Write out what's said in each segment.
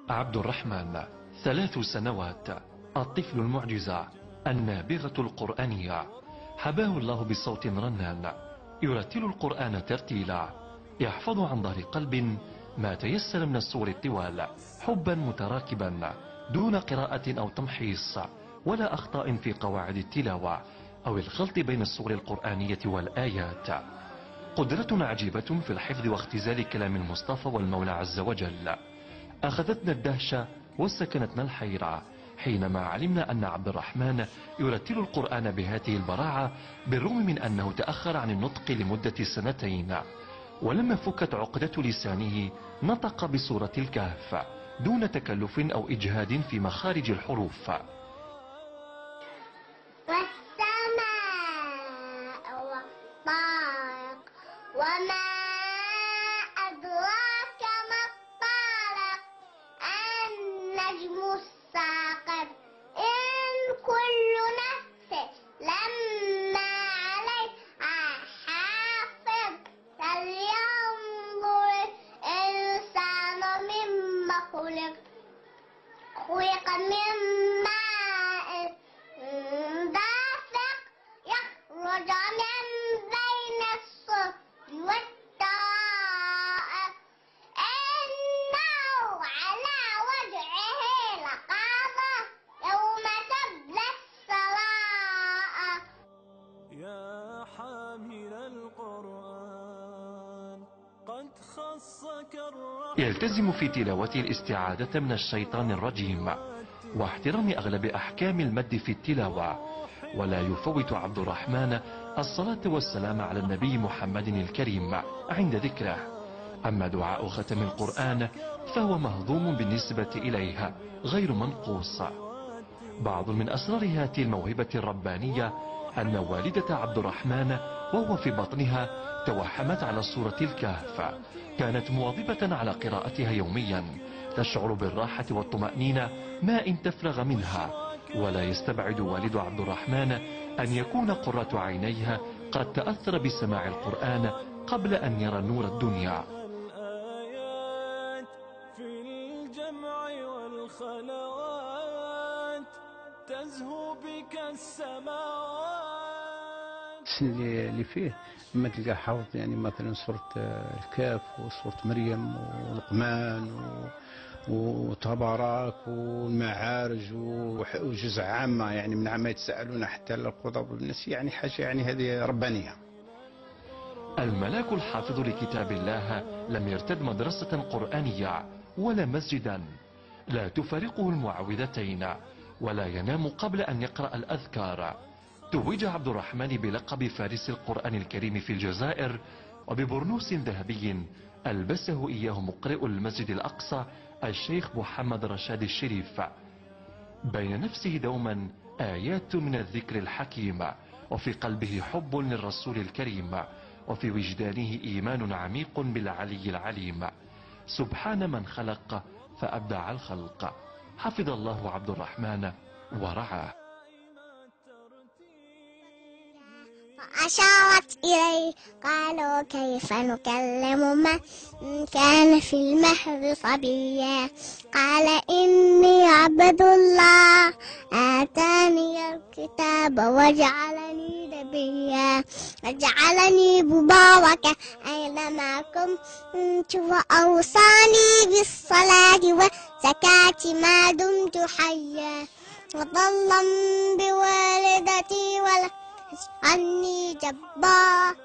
عبد الرحمن 3 سنوات، الطفل المعجزة، النابغة القرآنية. حباه الله بصوت رنان، يرتل القرآن ترتيلا، يحفظ عن ظهر قلب ما تيسر من السور الطوال، حبا متراكبا دون قراءة أو تمحيص، ولا أخطاء في قواعد التلاوة أو الخلط بين السور القرآنية والآيات. قدرة عجيبة في الحفظ واختزال كلام المصطفى والمولى عز وجل. أخذتنا الدهشة وسكنتنا الحيرة حينما علمنا أن عبد الرحمن يرتل القرآن بهذه البراعة، بالرغم من أنه تأخر عن النطق لمدة 2 سنين. ولما فكت عقدة لسانه نطق بسورة الكهف دون تكلف أو إجهاد في مخارج الحروف. والسماء والطارق وما أدراك ما الطارق النجم الثاقب إن كل نفس لما عليها حافظ فلينظر الإنسان مما خلق من ماء دافق يخرج من بين الصلب والترائب إنه على وجهه لقادر يوم تبلى السرائر. يا حامل القرآن قد خصك يلتزم في تلاوته الاستعاذة من الشيطان الرجيم واحترام أغلب أحكام المد في التلاوة، ولا يفوت عبد الرحمن الصلاة والسلام على النبي محمد الكريم عند ذكره. أما دعاء ختم القرآن فهو مهضوم بالنسبة إليه غير منقوص. بعض من أسرار هذه الموهبة الربانية أن والدة عبد الرحمن وهو في بطنها توحمت على سورة الكهف، كانت مواظبة على قراءتها يوميا، تشعر بالراحة والطمأنينة ما إن تفرغ منها. ولا يستبعد والد عبد الرحمن أن يكون قرة عينيها قد تأثر بسماع القرآن قبل أن يرى نور الدنيا. الآيات في الجمع والخلوات تزهو بك السماوات. اللي فيه لما تلقى حافظ يعني مثلا سورة الكهف وسورة مريم ولقمان وتبارك والمعارج وجزء عامة، يعني من عما يتساءلون حتى القضاء بالناس، يعني حاجة يعني هذه ربانية. الملاك الحافظ لكتاب الله لم يرتد مدرسة قرآنية ولا مسجدا، لا تفارقه المعوذتين، ولا ينام قبل أن يقرأ الأذكار. توج عبد الرحمن بلقب فارس القرآن الكريم في الجزائر، وببرنوس ذهبي ألبسه إياه مقرئ المسجد الأقصى الشيخ محمد رشاد الشريف. بين نفسه دوما آيات من الذكر الحكيم، وفي قلبه حب للرسول الكريم، وفي وجدانه إيمان عميق بالعلي العليم. سبحان من خلق فأبدع الخلق. حفظ الله عبد الرحمن ورعاه. فأشارت إليه قالوا كيف نكلم من كان في المهد صبيا قال إني عبد الله آتاني الكتاب وجعلني نبيا وجعلني مباركا أينما كنت وأوصاني بالصلاة والزكاة ما دمت حيا وبرا بوالدتي ولا عني جبارا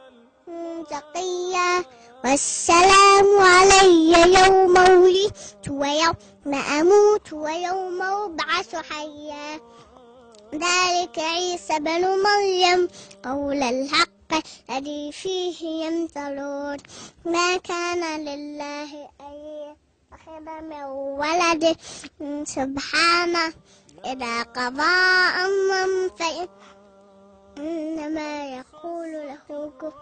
تقيا والسلام علي يوم ولدت ويوم أموت ويوم أبعث حيا ذلك عيسى بن مريم قول الحق الذي فيه يمترون ما كان لله أن يتخذ من ولد سبحانه إذا قضى أمرا إنما يقول له كن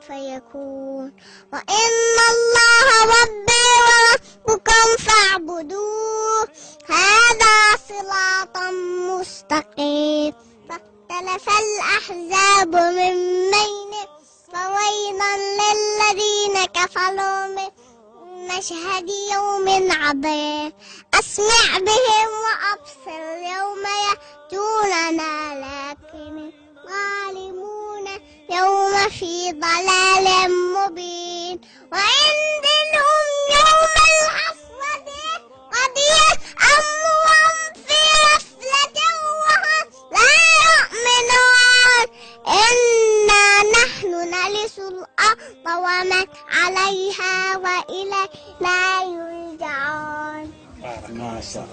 فيكون وإن الله ربي وربكم فاعبدوه هذا صراط مستقيم فاختلف الأحزاب من بينهم فويل احتفلوا من مشهد يوم عظيم أسمع بهم وأبصر يوم يأتوننا لكن الظالمون يوم في ضلال مبين وعندهم يوم الحسرة قد يسأمهم في غفلة وهم لا يؤمنون إنا نحن نرث الأرض ومن عليها وإلينا يرجعون. ما شاء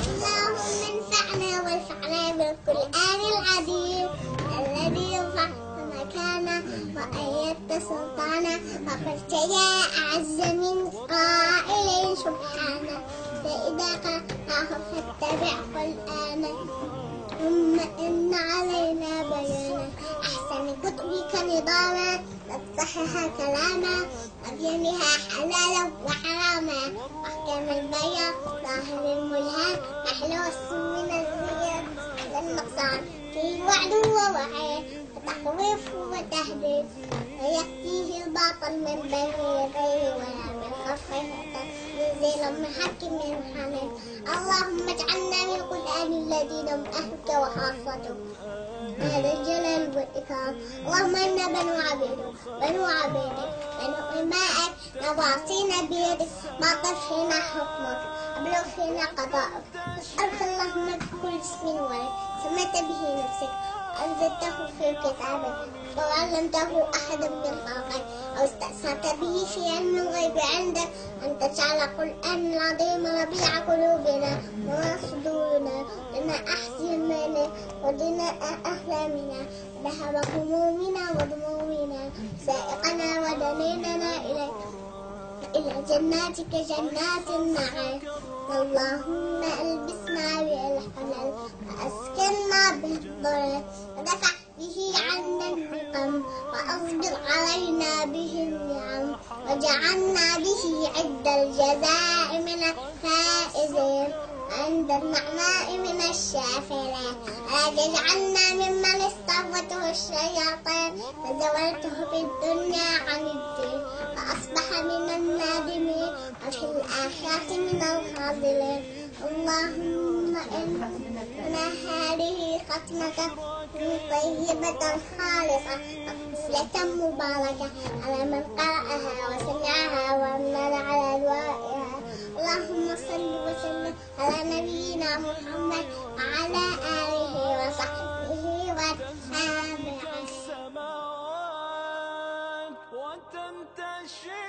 اللهم انفعنا وارفعنا بالقرآن العظيم الذي رفع مكانه وأيدت سلطانه وقلت يا أعز من قائل سبحانه فإذا قرأناه فاتبع قرآنه ثم إن علينا بيانه أحسن كتبك نظاما تصحح كلاما أبينها حلالا وحراما أحكام البيان ظاهر الملهام أحلى من الزيان للنقصان فيه وعد ووعيد وتخويف وتهديد ويأتيه الباطل من بين يديه ولا من خلفه تنزيل من حكيم حميد. اللهم اجعلنا من القرآن الذين هم أهلك وخاصتك هذا الجلال والإكرام. اللهم إنا بنو عبيدك بنو إمائك نواصينا بيدك ماض فينا حكمك أبلغ فينا قضاءك. نسألك اللهم بكل اسم ولد سميت به نفسك أنزلته في كتابك وعلمته أحدا من خلقك أو استأثرت به في علم الغيب عندك أن تجعل القرآن العظيم ربيع قلوبنا ونور صدورنا لنا أحزاننا ودنا أحلامنا ذهب همومنا وذمومنا سائقنا ودليلنا إلى جناتك جنات النعيم. اللهم ألبسنا بالحلال وأسكننا بالضلال ودفع به عنا النقم وأصبر علينا به النعم وجعلنا به عند الجزاء من الفائزين عند النعماء من الشافرين ولا تجعلنا ممن استهوته الشياطين فزولته في الدنيا عن الدين فأصبح من النادمين وفي الآخرة من الخاسرين. اللهم إننا هذه ختمة طيبة خالصة وقفلة مباركة على من قرأها وسمعها وأمن على دعائها. اللهم صل وسلم على نبينا محمد وعلى آله وصحبه وأصحابه. السماوات وتنتشر